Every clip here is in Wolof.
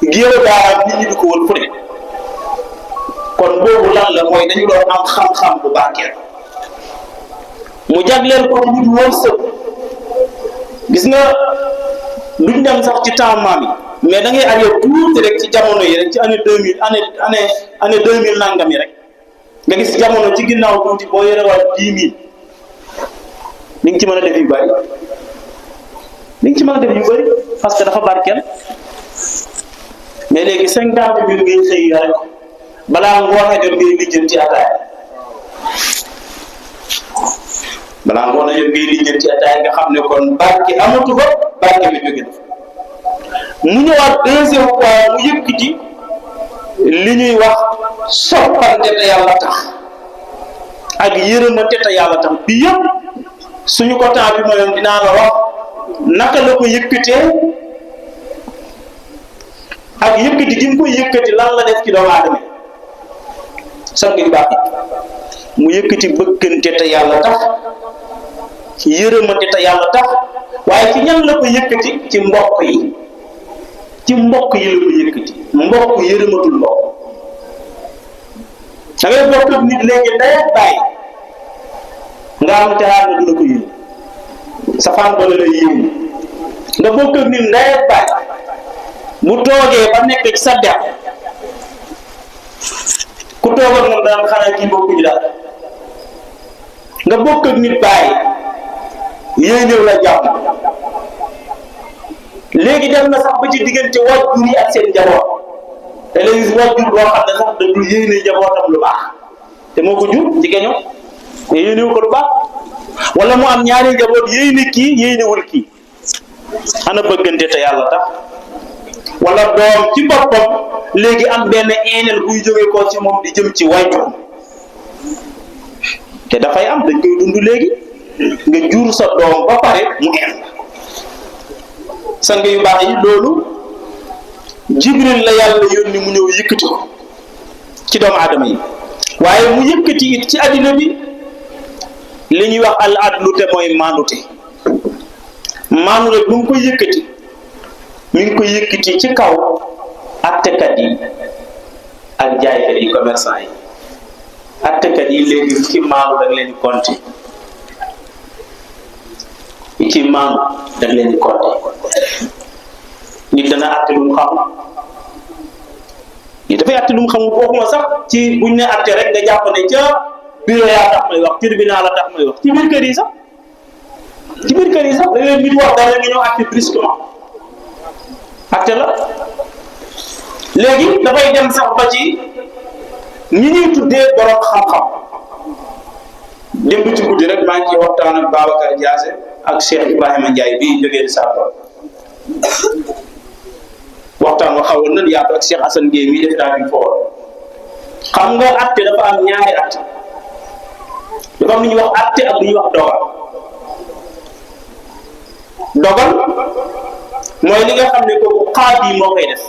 géew daara nit ñi di ko wër fu ne kon boobu lan la mooy dañu doon am xam-xam bu barkeel mu jagleel ko nit wërsëg. gis nga duñ dem sax ci temps maam yi mais da ngay arrière tuuti rek ci jamono yi rek ci année 2000 année 2000 nangam yi rek nga gis jamono ci ginnaaw tuuti boo yorewaat 10 000 li nga ci mën a def yu bëri parce que dafa barkeel mais léegi 50 000 ngay xëy rek balaa ngoon a jot ngay lijjanti ataaya nga xam ne kon barke amatu ko barke bi jóge na mu ñëwaat deuxième fois mu yëkkati li ñuy wax soppante te yàlla tax ak yërëmante te yàlla tax bi yëpp suñu ko temps bi mayoon dinaa la wax naka la ko yëkkatee ak yëkkati gi mu koy yëkkati lan la def ci doomu aadama sang yu baax mu yëkkati bëggante te yàlla tax yërëmante te yàlla tax waaye ci ñan la ko yëkkati ci mbokk yi la ko yëkkati mbokk yërëmatul mbokk da ngay bokk ak nit léegi ndey ak bàyyi nga am teraanga du la ko yéene safaan ba la lay yéene nga bokk ak nit ndey ak bàyyi bu toogee ba nekk ci sa der ku toog ak moom daan xanaa kii bokkuñu daal nga bokk ak nit bàyyi yéenew la jàmm léegi dem na sax ba ci diggante waajur yi ak seen njaboot te léegi si waajur boo xam ne sax da dul yéene njabootam lu baax te moo ko jur ci geño te yéenewu ko lu baax wala mu am ñaari njaboot yéene kii yéenewul kii ana bëggante te yàlla tax wala doom ci boppam léegi am benn eeneel buy jóge ko ci moom di jëm ci waajur te dafay am dañ koy dund léegi nga jur sa doom ba pare mu en sang yu baax yi loolu Jibril la yàlla yónni mu ñëw yëkkati ko ci doomu aadama yi waaye mu yëkkati it ci àddina bi li ñuy wax al adlu te mooy maandute bu mu ko yëkkati mi ngi ko yëkkati ci kaw attekat yi ak jaaykat yi commerçant yi attekat yi léegi ci maandu da nga leen di compter ci maandu da nga leen di compter nit dana atte lu mu xam nit dafay atte lu mu xam waxuma sax ci buñ ne atte rek nga jàpp ne ca bureau yaa tax may wax tribunal la tax may wax ci biir kër yi sax da ngay nit wax dara nga ñëw atte brusquement atte la léegi dafay dem sax ba ci ñi ñuy tuddee borom xam-xam démb ci guddi rek maa ngi ciy waxtaan ak Babacar Diassé ak Cheikh Ibrahima Ndiaye bii jógee di Saalum waxtaan wa xawoon na yaatu ak Cheikh Assane Gueye mii def daa bi foofu xam nga atte dafa am ñaari atte dafa am lu ñuy wax atte ak lu ñuy wax dogal mooy li nga xam ne kooku xaadi moo koy def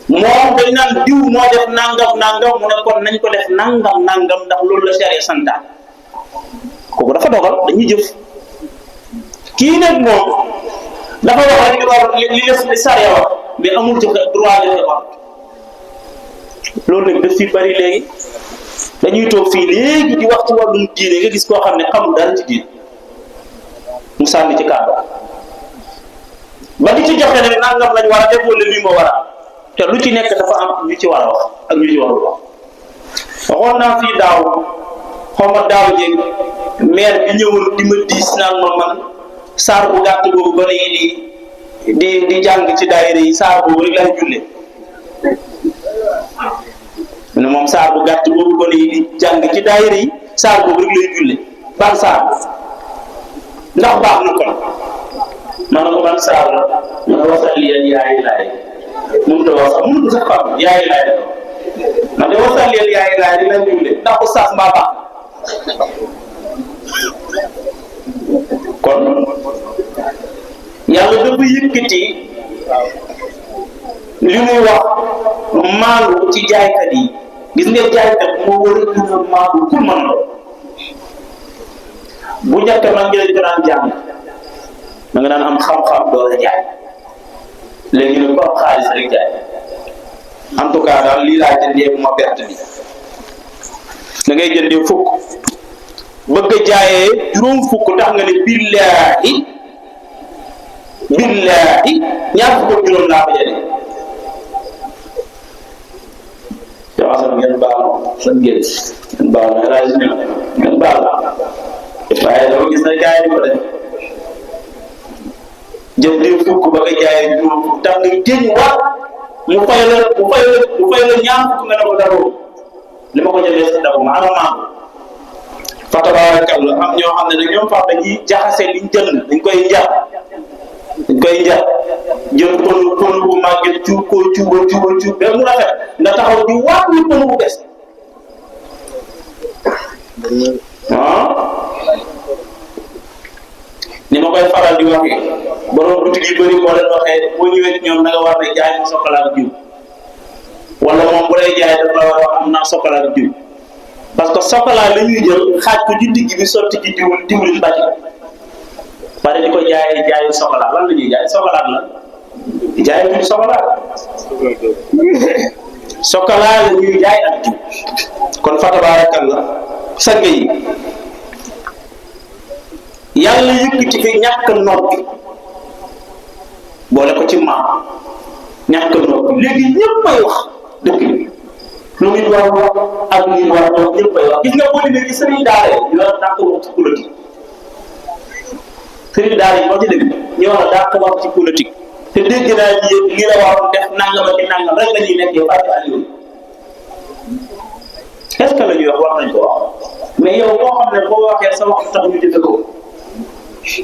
moom dañ naan diw moo def nangam mu ne kon nañ ko def nangam ndax loolu la sharia santaan kooku dafa dogal dañuy jëf kii nag moom dafa wax rek li sharia wax mais amul jëf droit de wax loolu nag daf fi bari léegi dañuy toog fii léegi di wax ci wàllum diine nga gis koo xam ne xamul dara ci diine mu sànni ci kàddu ba di ci joxe nag nangam lañ war a def wala lii moo war a te lu ci nekk dafa am ñu ci war a wax ak ñu ci warul wax waxoon naa fii daaw xaw ma daaw jéeg maire bi ñëwoon di ma diis naan ma man saar bu gàtt boobu gone yi di jàng ci daayira yi saar boobu rek lay jullee mu ne moom saar bu gàtt boobu gone yi di jàng ci daayira yi saar boobu rek lay jullee ban saar ndax baax na kon ma ne ko ban saar la ma ne wasal leen yaayi laay mënut a wax mënut a sax xam yaayi laay la ma ne wasal leen yaayi laay di leen jullee ndax oustaz mbaa baax kon yàlla dafa yëkkati li muy wax maandu ci jaaykat yi gis nga jaaykat moo war a gën a maandu ku mën la bu njëkk man ngi lañ ko daan jàng da nga daan am xam-xam doo la jaay léegi nag ko am xaalis rek jaay en tout cas daal lii laa jëndee bu ma perte bi da ngay jëndee fukk bëgg a jaayee juróom fukk tax nga ne billaahi ñaar fukk juróom laa ko jëlee yow asal ngeen baal sa ngeen baal na rajo ngeen baal waaye dama gis na gars yi di ko def jëndee fukk ba nga jaayee juróom fukk tax nga génn waat mu fay la ñaar fukk nga ne ko daroo li ma ko jëlee si daw ma maa fa tabarakallah am ñoo xam ne nag ñoom fa dañuy jaxase liñ jënd dañ koy njar jël pënu bu màgget cuub ba mu rafet nga taxaw di waat ni pënu bu bees ni ma koy faral di waxee borom boutique yu bëri boo leen waxee boo ñëwee ñoom da nga war ne jaay ma chocolat ak diw wala moom bu lay jaay daf la war a wax am naa chocolat ak diw parce que chocolat la ñuy jël xaaj ko ci digg bi sotti ci diwlin bàcc pare di ko jaayu chocolat lan la ñuy jaay chocolat la jaay ñu chocolat la ñuy jaay ak diw kon fa tabarakallah sang yi yàlla yëkkati fi ñàkk noppi boole ko ci maam ñàkk noppi léegi ñëpp ay wax dëkk bi lu nit war a wax ak lu nit war a wax ñëpp ay wax gis nga boo demee ci sëriñ daara yi ñu war a dàq wax ci politique sëriñ daara yi moo ci dégg ñu war a dàq wax ci politique te dégg naa li la waroon def nangam ak nangam rek la ñuy nekkee fàtte Aliou est-ce que la ñuy wax nañ ko wax mais yow boo xam ne boo waxee sa wax tax ñu jëfe ko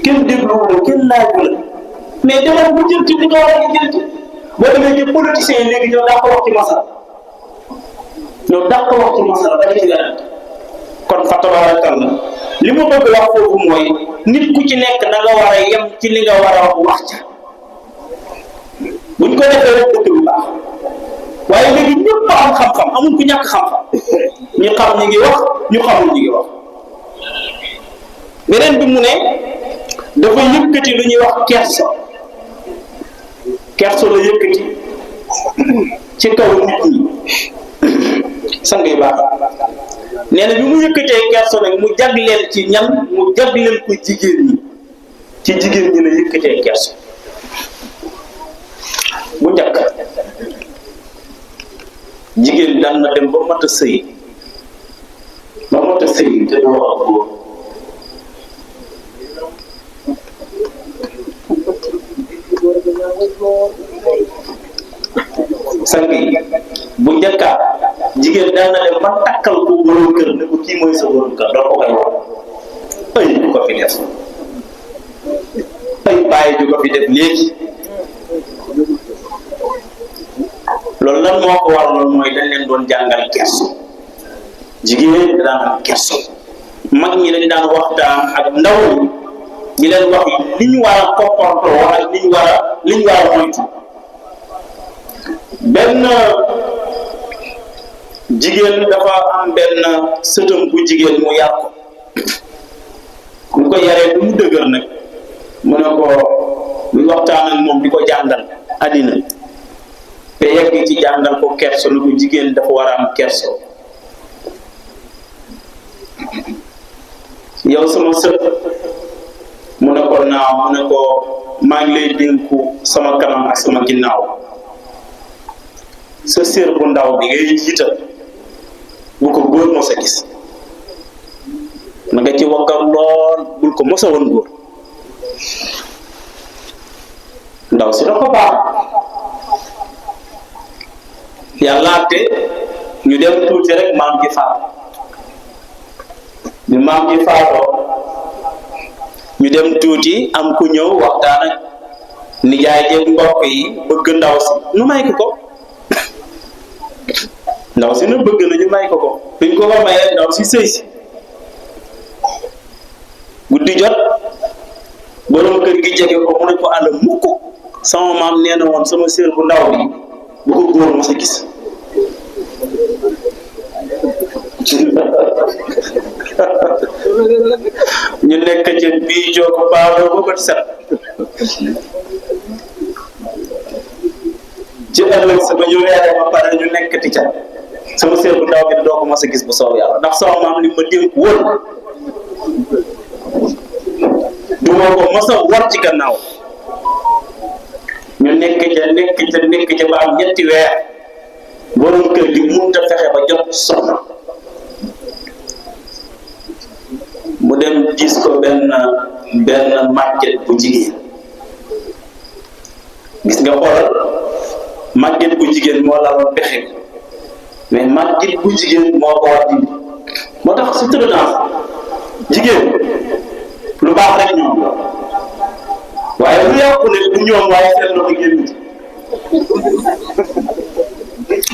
kenn dégluwul kenn laaju la mais demal bu jël ci li nga war a jël ci boo demee ci politiciens yi léegi ñoo dàq wax ci masala dafa ci gën kon fa tabarakallah li ma bëgg wax foofu mooy nit ku ci nekk da nga war a yem ci li nga war a wax ca buñ ko defee rek dëkk bi baax waaye léegi ñëpp am xam-xam amul ku ñàkk xam-xam ñu xam ñi ngi wax ñu xamul ñi ngi wax beneen bi mu ne dafa yëkkati lu ñuy wax kerso la yëkkati ci kaw nit ñi sang yu baax nee na bi mu yëkkatee kerso nag mu jagleel ci ñan mu jagleel ko jigéen ñi ci jigéen ñi la yëkkatee kerso bu njëkk jigéen daan na dem ba mat a sëy te doo ak góor sang yi bu njëkkaa jigéen daan na dem ba takkal ko borom kër ne ko kii mooy sa borom kër doo ko koy wax ay du ko fi def ay bàyyi du ko fi def léegi loolu lan moo ko waraloon mooy dañ leen doon jàngal kerso jigéen da daan am kerso mag ñi dañ daan waxtaan ak ndaw ñi leen wax li ñu war a comportoo ak li ñu war a moytu benn jigéen dafa am benn sëtam bu jigéen mu yar ko mu ko yaree bu mu dëgër nag mu ne ko muy waxtaan ak moom di ko jàngal àddina te yegg ci jàngal ko kerso lu ko jigéen dafa war a am kerso yow sama sët mu ne ko naaw mu ne ko maa ngi lay dénku sama kanam ak sama ginnaaw sa sér bu ndaw bi ngay jiital bu ko góor mos a gis na nga ci wakkar lool bul ko mos a woon góor ndaw si da ko baax yàlla te ñu dem tuuti rek maam ji faatu bi maam ji faatoo ñu dem tuuti am ku ñëw waxtaan ak nijaay jeeg mbokk yi bëgg ndaw si nu may ko ndaw si na bëgg na ñu may ko duñ ko mayee ndaw si sëy si guddi jot borom kër gi jege ko mu ne ko àll mukk sama maam nee na woon sama séer bu ndaw bi bu ko góor mos a gis ñu nekk ci bii jooko baadoo ba bët set ci ëllëg sama ñu reere ba pare ñu nekkati ca sama sër bu ndaw bi doo ko mos a gis bu soob yàlla ndax sama maam li ma dénk woon du ma ko mos a war ci gannaaw. ñu nekk ca ba am ñetti weer borom kër gi mënut a fexe ba jot soxna mu dem gis ko benn màgget bu jigéen. gis nga xoolal màgget bu jigéen moo la woon pexe mais màgget bu jigéen moo ko war dindi moo tax su tëddee jigéen lu baax rek ñoom waaye lu yàqu ne du ñoom waaye seen loxo génn ci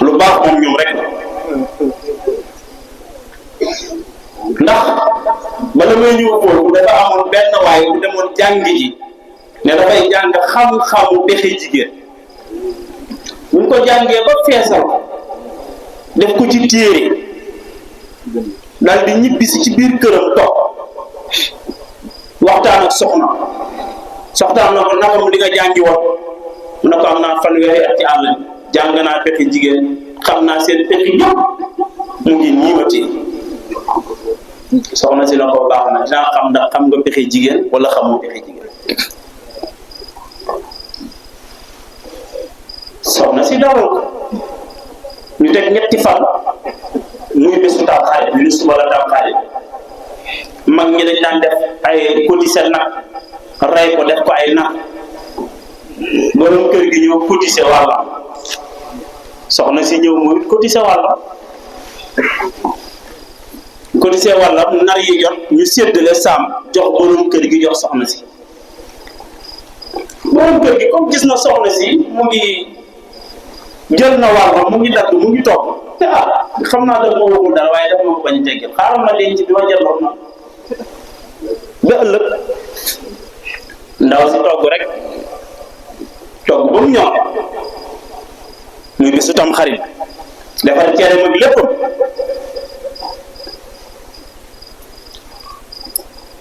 lu baax moom ñoom rek ndax bala may ñëw foofu dafa amoon benn waaye bu demoon jàngi ji ne dafay jàng xam-xamu pexe jigéen bu ñu ko jàngee ba feesal def ko ci téere daal di ñibbisi ci biir këram toog waxtaan ak soxnaam na ko naka mu di nga jàngi woon mu ne ko am naa fanweeri at ci àll bi jàng naa pexe jigéen xam naa seen pexe yëpp mu ngi nii ma téye soxna si na ko baax na dinaa xam ndax xam nga pexe jigéen wala xamoo pexe jigéen. soxna si dalal ko ñu teg ñetti fan muy bésu Tamxarit ñu ne suba la Tamxarit mag ñi dañ daan def ay cotiser nag rey ko def ko ay nag borom kër gi ñëw cotiser wàllam soxna si ñëw moom it cotiser wàllam nar yi jot ñu séddale saam jox borom kër gi jox soxna si borom kër gi comme gis na soxna si mu ngi jël na wàllam mu ngi dagg mu ngi toog te xam naa daf ma waxul dara waaye daf ma ko bañ a teggeel xaaral ma denc bi ma jëloon na ba ëllëg ndaw si togg rek togg ba mu ñor muy bisu Tamxarit defar cere mag léppam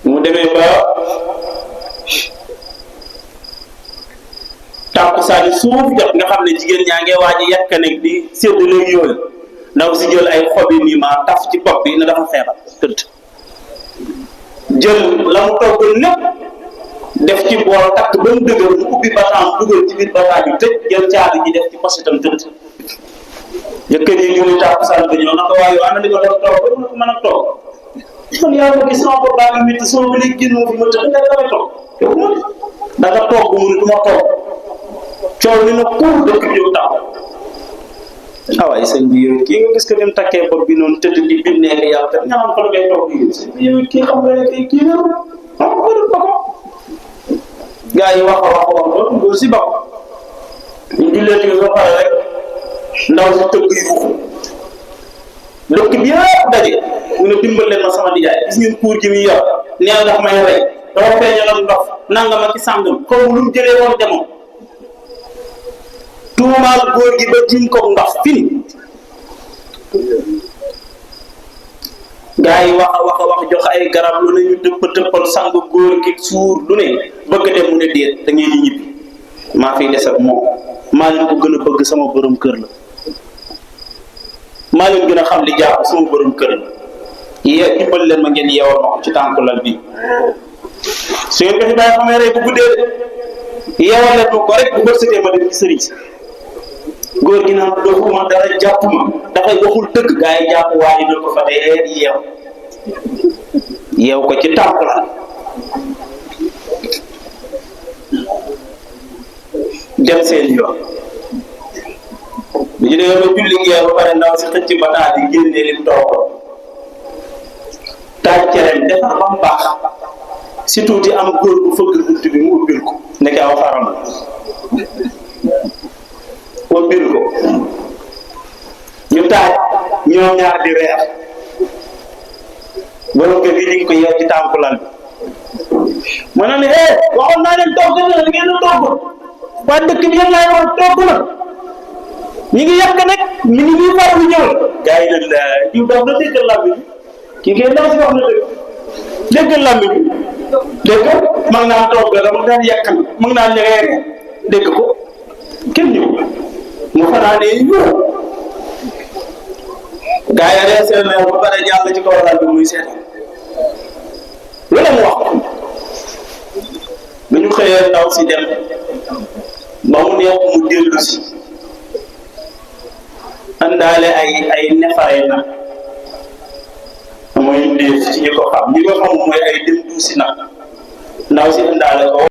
mu demee ba tàkkusaani suuf jot nga xam ne jigéen ñaa ngi waaj a yàq nekk di séddu léegi yooyu ndaw si jël ay xobi nii ma taf ci bopp bi ne dafa feebar tëdd jël la mu togg lépp def ci bool takk ba mu dëgër mu ubbi bataan dugal ci biir bataan bi tëj jël caabi ji def ci posetam tëdd jëkkër yi julli tàkkusaan ba ñëw na ko waaye ana li ko doon toog ba ko mën a toog man yaa ma gis sama bopp baa ngi métti sama ba léegi génn moo fi ma tëdd nga damay toog yow mu da nga toog mu ne du ma toog coow li na pour dëkk bi yow taxaw waaye sëñ bi yow kii nga gis que ni mu takkee bopp bi noonu tëdd di biir nekk yàlla te nga xam ko ngay toog yi sëñ bi yow kii xam nga ne kii la ko def ba ko gars yi wax loolu góor si bokk ñu julleeti ba pare rek ndaw si tëgg yi foofu dëkk bi yëpp daje mu ne dimbal leen ma sama nijaay gis ngeen kuur gi muy yor neel ndax may rey dafa feeñal ndox nangam ak sàngam xaw ma lu mu jëlee woon demoon tuumaal góor gi ba jiñ ko ndox fini gaa yi wax jox ay garab lu ne ñu dëppal sang góor gi suur lu ne bëgg dem mu ne déet da ngeen di ñibbi maa fiy des ak moom maa leen ko gën a bëgg sama borom kër la maa leen gën a xam li jàpp sama borom kër la dimbali leen ma ngeen yeewal ma ko ci tànku lal bi su ngeen ko fi bàyyi xamee rey bu guddee yeewal leen ma ko rek bu bët setee ma dem ci sëriñ si góor gi naan doxuma dara jàpp ma dafay waxul dëgg gaa yi jàpp waa ji ko fa dee yeew ko ci tànku lal dem seen yoon bu ñu demee ba julli ngeen ba pare ndaw si xëcc bataa di génnee lim toog taaj cereem defar ba mu baax si tuuti am góor bu fëgg bunt bi mu ubbil ko nekk aw faram ubbil ko ñu taaj ñoom ñaar di reer borom kër gi ñu ko yeew ci tànkulal bi ma ne waxoon naa leen togg na ngeen a togg waa dëkk bi yëpp laay wax togg na ñi ngi yàq nag mi ngi ñuy far bu ñëw gars yi nag la jiw daf na déggal làmbi bi kii kay ndaw si wax na dëgg déggal làmbi bi dégg mag naan togg la mag naan yàq na mag naan reer dégg ko kenn ñëw mu fanaanee ñëw gaa yi reesee na ba pare jàll ci kaw lal bi muy seetaan lu ne mu wax ko bi ñu xëyee ndaw si dem ba mu neex mu dellu si àndaale ay nefare na mooy ndéef ci ñi ko xam mooy ay dem duusi na ndaw si àndaale ko